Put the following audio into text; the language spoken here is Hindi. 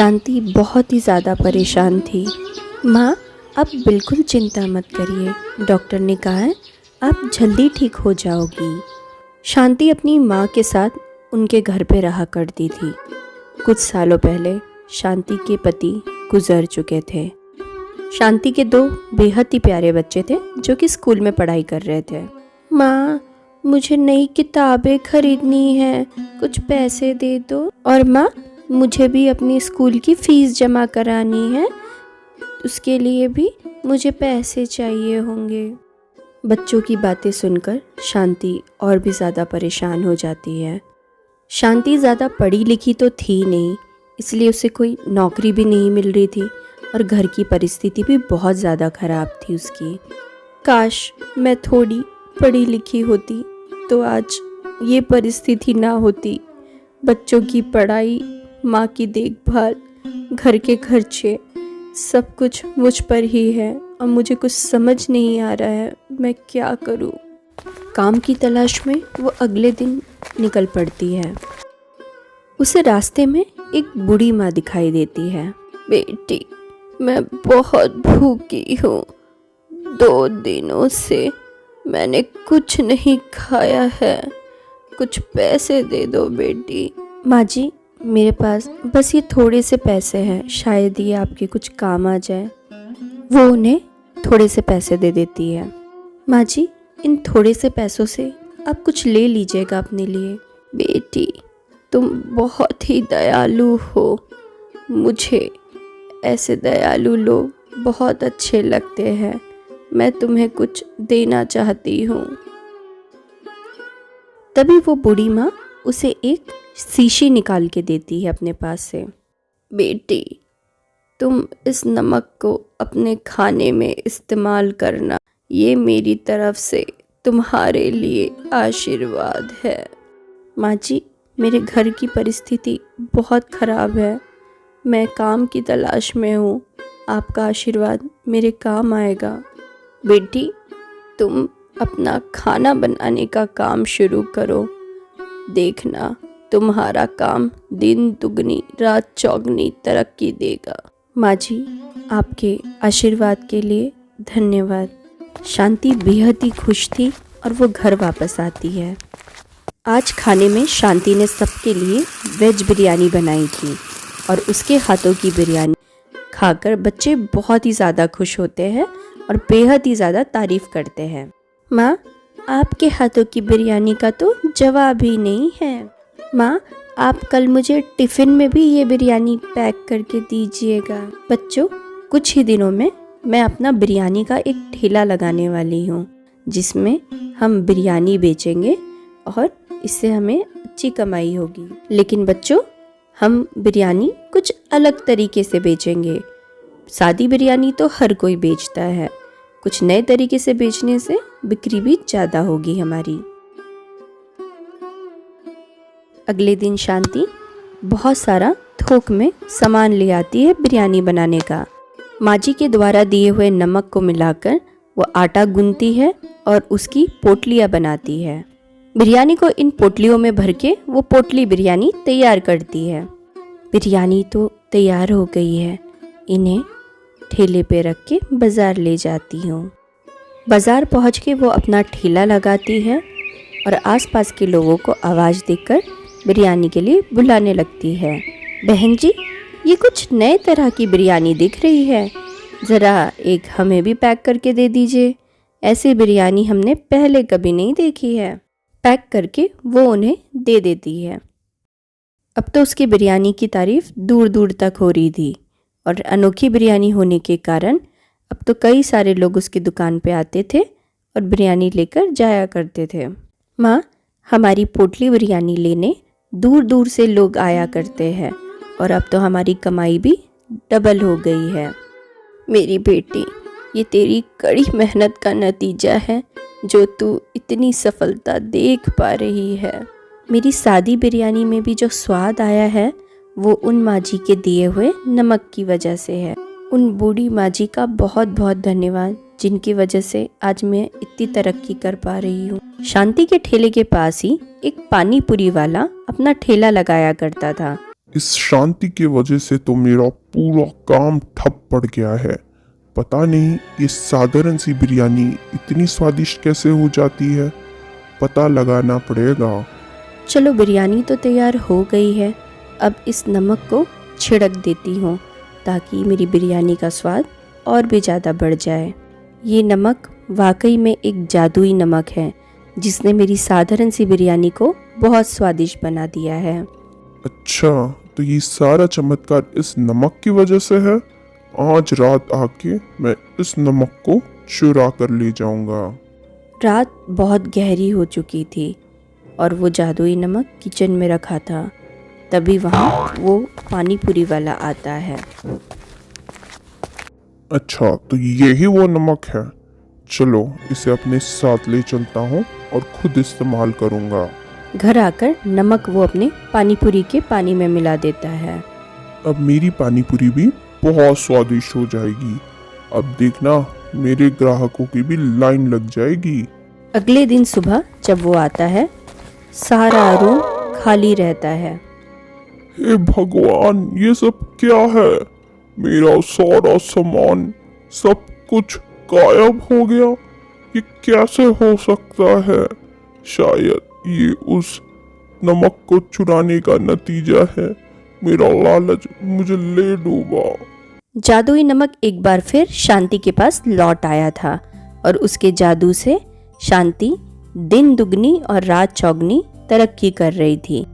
शांति बहुत ही ज़्यादा परेशान थी। माँ, आप बिल्कुल चिंता मत करिए, डॉक्टर ने कहा है आप जल्दी ठीक हो जाओगी। शांति अपनी माँ के साथ उनके घर पे रहा करती थी। कुछ सालों पहले शांति के पति गुजर चुके थे। शांति के दो बेहद ही प्यारे बच्चे थे जो कि स्कूल में पढ़ाई कर रहे थे। माँ, मुझे नई किताबें खरीदनी है, कुछ पैसे दे दो। और माँ, मुझे भी अपनी स्कूल की फ़ीस जमा करानी है, उसके लिए भी मुझे पैसे चाहिए होंगे। बच्चों की बातें सुनकर शांति और भी ज़्यादा परेशान हो जाती है। शांति ज़्यादा पढ़ी लिखी तो थी नहीं, इसलिए उसे कोई नौकरी भी नहीं मिल रही थी और घर की परिस्थिति भी बहुत ज़्यादा ख़राब थी उसकी। काश मैं थोड़ी पढ़ी लिखी होती तो आज ये परिस्थिति ना होती। बच्चों की पढ़ाई, माँ की देखभाल, घर के खर्चे, सब कुछ मुझ पर ही है और मुझे कुछ समझ नहीं आ रहा है मैं क्या करूँ। काम की तलाश में वो अगले दिन निकल पड़ती है। उसे रास्ते में एक बूढ़ी माँ दिखाई देती है। बेटी, मैं बहुत भूखी हूँ, 2 दिनों से मैंने कुछ नहीं खाया है, कुछ पैसे दे दो बेटी। माँ जी, मेरे पास बस ये थोड़े से पैसे हैं, शायद ये आपके कुछ काम आ जाए। वो उन्हें थोड़े से पैसे दे देती है। माँ जी, इन थोड़े से पैसों से आप कुछ ले लीजिएगा अपने लिए। बेटी, तुम बहुत ही दयालु हो, मुझे ऐसे दयालु लोग बहुत अच्छे लगते हैं, मैं तुम्हें कुछ देना चाहती हूँ। तभी वो बूढ़ी माँ उसे एक शीशी निकाल के देती है अपने पास से। बेटी, तुम इस नमक को अपने खाने में इस्तेमाल करना, ये मेरी तरफ से तुम्हारे लिए आशीर्वाद है। माँ जी, मेरे घर की परिस्थिति बहुत ख़राब है, मैं काम की तलाश में हूँ, आपका आशीर्वाद मेरे काम आएगा। बेटी, तुम अपना खाना बनाने का काम शुरू करो, देखना तुम्हारा काम दिन दुगनी रात चौगनी तरक्की देगा। माँ जी, आपके आशीर्वाद के लिए धन्यवाद। शांति बेहद ही खुश थी और वो घर वापस आती है। आज खाने में शांति ने सबके लिए वेज बिरयानी बनाई थी और उसके हाथों की बिरयानी खाकर बच्चे बहुत ही ज़्यादा खुश होते हैं और बेहद ही ज़्यादा तारीफ़ करते हैं। माँ, आपके हाथों की बिरयानी का तो जवाब ही नहीं है। माँ, आप कल मुझे टिफ़िन में भी ये बिरयानी पैक करके दीजिएगा। बच्चों, कुछ ही दिनों में मैं अपना बिरयानी का एक ठेला लगाने वाली हूँ, जिसमें हम बिरयानी बेचेंगे और इससे हमें अच्छी कमाई होगी। लेकिन बच्चों, हम बिरयानी कुछ अलग तरीके से बेचेंगे। सादी बिरयानी तो हर कोई बेचता है, कुछ नए तरीके से बेचने से बिक्री भी ज़्यादा होगी हमारी। अगले दिन शांति बहुत सारा थोक में सामान ले आती है बिरयानी बनाने का। माँ जी के द्वारा दिए हुए नमक को मिलाकर वो आटा गूंथती है और उसकी पोटलियाँ बनाती है। बिरयानी को इन पोटलियों में भर के वो पोटली बिरयानी तैयार करती है। बिरयानी तो तैयार हो गई है, इन्हें ठेले पे रख के बाज़ार ले जाती हूँ। बाज़ार पहुँच के वो अपना ठेला लगाती है और आसपास के लोगों को आवाज़ देकर बिरयानी के लिए बुलाने लगती है। बहन जी, ये कुछ नए तरह की बिरयानी दिख रही है, ज़रा एक हमें भी पैक करके दे दीजिए, ऐसी बिरयानी हमने पहले कभी नहीं देखी है। पैक करके वो उन्हें दे देती है। अब तो उसकी बिरयानी की तारीफ़ दूर दूर तक हो रही थी और अनोखी बिरयानी होने के कारण अब तो कई सारे लोग उसकी दुकान पे आते थे और बिरयानी लेकर जाया करते थे। माँ, हमारी पोटली बिरयानी लेने दूर दूर से लोग आया करते हैं और अब तो हमारी कमाई भी डबल हो गई है। मेरी बेटी, ये तेरी कड़ी मेहनत का नतीजा है जो तू इतनी सफलता देख पा रही है। मेरी सादी बिरयानी में भी जो स्वाद आया है वो उन माँ जी के दिए हुए नमक की वजह से है। उन बूढ़ी माँ जी का बहुत बहुत धन्यवाद, जिनकी वजह से आज मैं इतनी तरक्की कर पा रही हूँ। शांति के ठेले के पास ही एक पानी पूरी वाला अपना ठेला लगाया करता था। इस शांति की वजह से तो मेरा पूरा काम ठप पड़ गया है। पता नहीं ये साधारण सी बिरयानी इतनी स्वादिष्ट कैसे हो जाती है, पता लगाना पड़ेगा। चलो बिरयानी तो तैयार हो गई है, अब इस नमक को छिड़क देती हूँ ताकि मेरी बिरयानी का स्वाद और भी ज़्यादा बढ़ जाए। ये नमक वाकई में एक जादुई नमक है जिसने मेरी साधारण सी बिरयानी को बहुत स्वादिष्ट बना दिया है। अच्छा, तो ये सारा चमत्कार इस नमक की वजह से है। आज रात आके मैं इस नमक को चुरा कर ले जाऊंगा। रात बहुत गहरी हो चुकी थी और वो जादुई नमक किचन में रखा था। तभी वहाँ वो पानी पूरी वाला आता है। अच्छा, तो यही वो नमक है। चलो इसे अपने साथ ले चलता हूँ और खुद इस्तेमाल करूँगा। घर आकर नमक वो अपने पानी पूरी के पानी में मिला देता है। अब मेरी पानी पूरी भी बहुत स्वादिष्ट हो जाएगी। अब देखना, मेरे ग्राहकों की भी लाइन लग जाएगी। अगले दिन सुबह जब वो आता है, सारा रूम खाली रहता है। हे भगवान, ये सब क्या है? मेरा सारा सामान, सब कुछ गायब हो गया। ये कैसे हो सकता है? शायद ये उस नमक को चुराने का नतीजा है। मेरा लालच मुझे ले डूबा। जादुई नमक एक बार फिर शांति के पास लौट आया था और उसके जादू से शांति दिन दुगनी और रात चौगनी तरक्की कर रही थी।